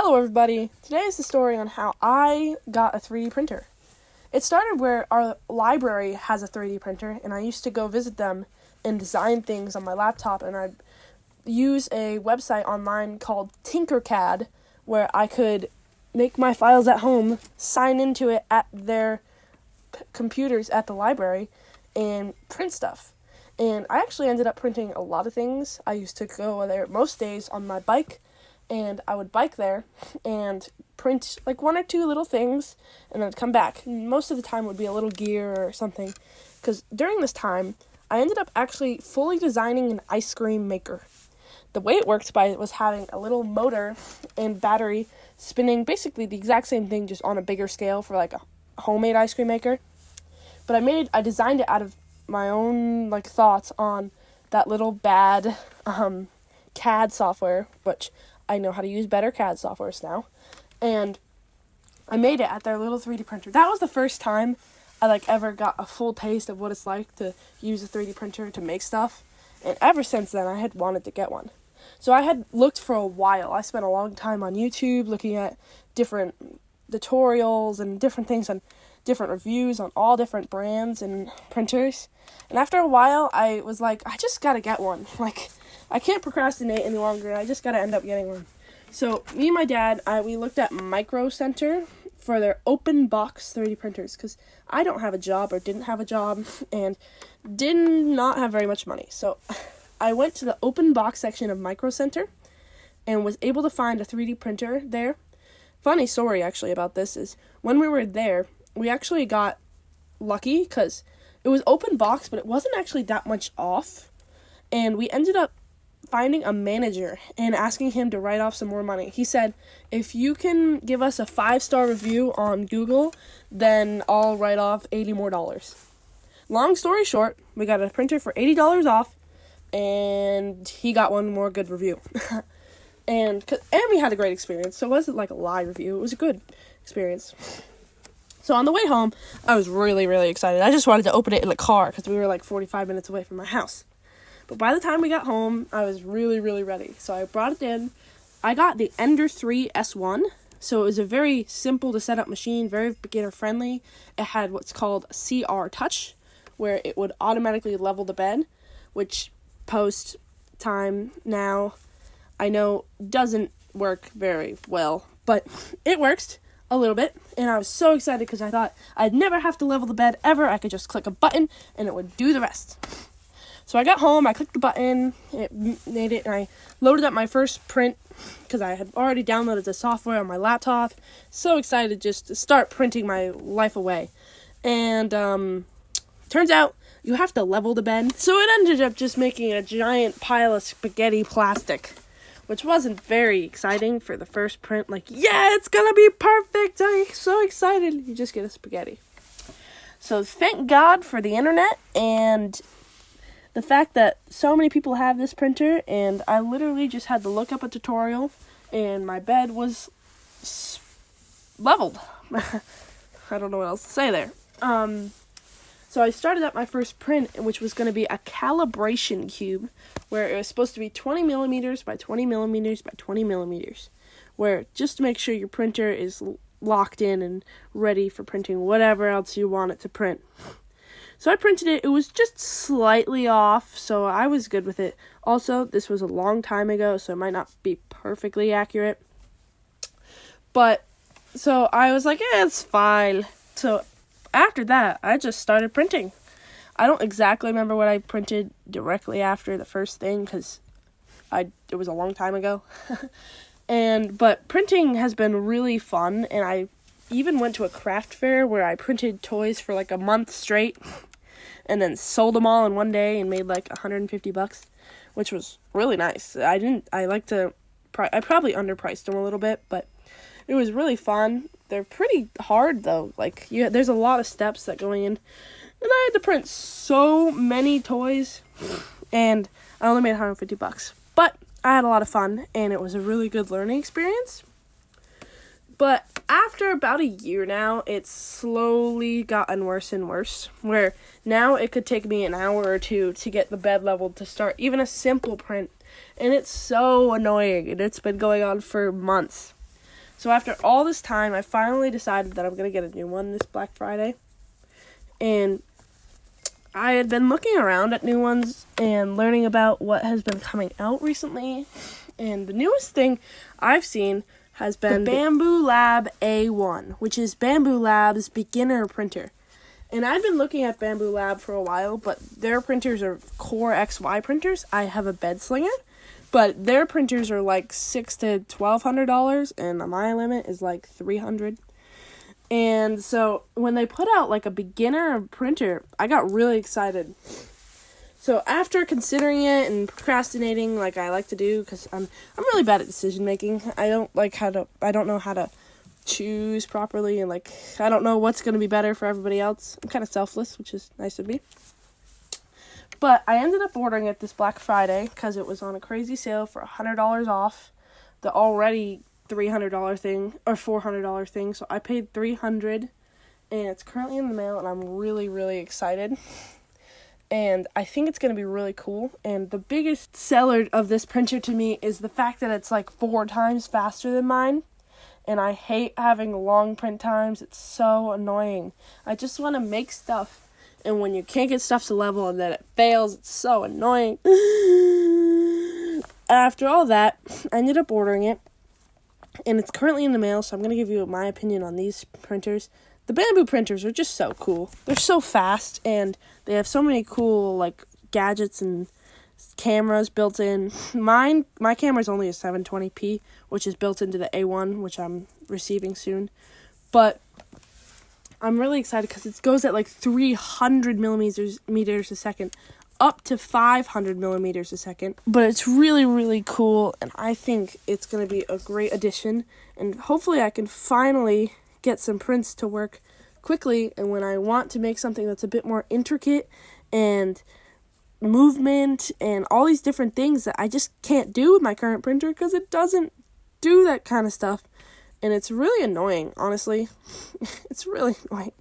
Hello everybody, today is the story on how I got a 3D printer. It started where our library has a 3D printer and I used to go visit them and design things on my laptop, and I'd use a website online called Tinkercad where I could make my files at home, sign into it at their computers at the library, and print stuff. And I actually ended up printing a lot of things. I used to go there most days on my bike, and I would bike there and print like one or two little things and then come back. Most of the time would be a little gear or something, because during this time I ended up actually fully designing an ice cream maker. The way it worked was having a little motor and battery spinning basically the exact same thing, just on a bigger scale for like a homemade ice cream maker. But I designed it out of my own thoughts on that little bad CAD software, which I know how to use better CAD softwares now, and I made it at their little 3D printer. That was the first time I ever got a full taste of what it's like to use a 3D printer to make stuff, and ever since then I had wanted to get one. So I had looked for a while. I spent a long time on YouTube looking at different tutorials and different things and different reviews on all different brands and printers, and after a while I was like, I just gotta get one. I can't procrastinate any longer. I just gotta end up getting one. So me and my dad, we looked at Micro Center for their open box 3D printers, because I don't have a job or didn't have a job and did not have very much money. So I went to the open box section of Micro Center and was able to find a 3D printer there. Funny story actually about this is when we were there, we actually got lucky because it was open box, but it wasn't actually that much off, and we ended up finding a manager and asking him to write off some more money. He said, if you can give us a 5-star review on Google, then I'll write off $80 more. Long story short, we got a printer for $80 off, and he got one more good review. and we had a great experience, so it wasn't like a lie review. It was a good experience. So on the way home, I was really, really excited. I just wanted to open it in the car because we were 45 minutes away from my house. But by the time we got home, I was really, really ready. So I brought it in. I got the Ender 3 S1. So it was a very simple to set up machine, very beginner friendly. It had what's called CR Touch, where it would automatically level the bed, which post time now I know doesn't work very well, but it works a little bit, and I was so excited because I thought I'd never have to level the bed ever. I could just click a button and it would do the rest. So I got home, I clicked the button, it made it, and I loaded up my first print because I had already downloaded the software on my laptop. So excited just to start printing my life away. And turns out you have to level the bed, so it ended up just making a giant pile of spaghetti plastic, which wasn't very exciting for the first print. Yeah, it's gonna be perfect. I'm so excited. You just get a spaghetti. So thank God for the internet and the fact that so many people have this printer, and I literally just had to look up a tutorial and my bed was leveled. I don't know what else to say there. So I started up my first print, which was going to be a calibration cube, where it was supposed to be 20 millimeters by 20 millimeters by 20 millimeters, where just to make sure your printer is locked in and ready for printing whatever else you want it to print. So I printed it. It was just slightly off, so I was good with it. Also, this was a long time ago, so it might not be perfectly accurate. But, so I was like, it's fine. So after that, I just started printing. I don't exactly remember what I printed directly after the first thing, because it was a long time ago. But printing has been really fun, and I even went to a craft fair where I printed toys for a month straight, and then sold them all in one day and made $150, which was really nice. I probably underpriced them a little bit, but it was really fun. They're pretty hard though. There's a lot of steps that go in, and I had to print so many toys, and I only made $150. But I had a lot of fun, and it was a really good learning experience. But after about a year now, it's slowly gotten worse and worse, where now it could take me an hour or two to get the bed leveled to start even a simple print, and it's so annoying, and it's been going on for months. So after all this time, I finally decided that I'm going to get a new one this Black Friday. And I had been looking around at new ones and learning about what has been coming out recently. And the newest thing I've seen has been the Bambu Lab A1, which is Bambu Lab's beginner printer. And I've been looking at Bambu Lab for a while, but their printers are Core XY printers. I have a bed slinger, but their printers are like $600 to $1,200, and my limit is like $300. And so when they put out like a beginner printer, I got really excited. So after considering it and procrastinating like I like to do, because I'm really bad at decision making. I don't know how to choose properly, and like I don't know what's going to be better for everybody else. I'm kind of selfless, which is nice of me. But I ended up ordering it this Black Friday because it was on a crazy sale for $100 off the already $300 thing or $400 thing. So I paid $300, and it's currently in the mail, and I'm really, really excited. And I think it's going to be really cool. And the biggest seller of this printer to me is the fact that it's like 4 times faster than mine. And I hate having long print times. It's so annoying. I just want to make stuff. And when you can't get stuff to level and then it fails, it's so annoying. After all that, I ended up ordering it. And it's currently in the mail, so I'm going to give you my opinion on these printers. The Bambu printers are just so cool. They're so fast, and they have so many cool like gadgets and cameras built in. My camera is only a 720p, which is built into the A1, which I'm receiving soon. But I'm really excited because it goes at like 300 meters a second, up to 500 millimeters a second. But it's really, really cool, and I think it's going to be a great addition. And hopefully I can finally get some prints to work quickly, and when I want to make something that's a bit more intricate and movement and all these different things that I just can't do with my current printer because it doesn't do that kind of stuff, and it's really annoying, honestly. It's really annoying.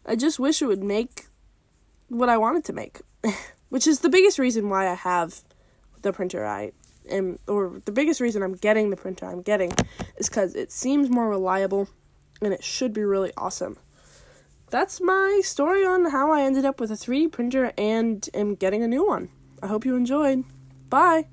I just wish it would make what I wanted to make, which is the biggest reason why I have the printer the biggest reason I'm getting the printer I'm getting is because it seems more reliable and it should be really awesome. That's my story on how I ended up with a 3D printer and am getting a new one. I hope you enjoyed. Bye!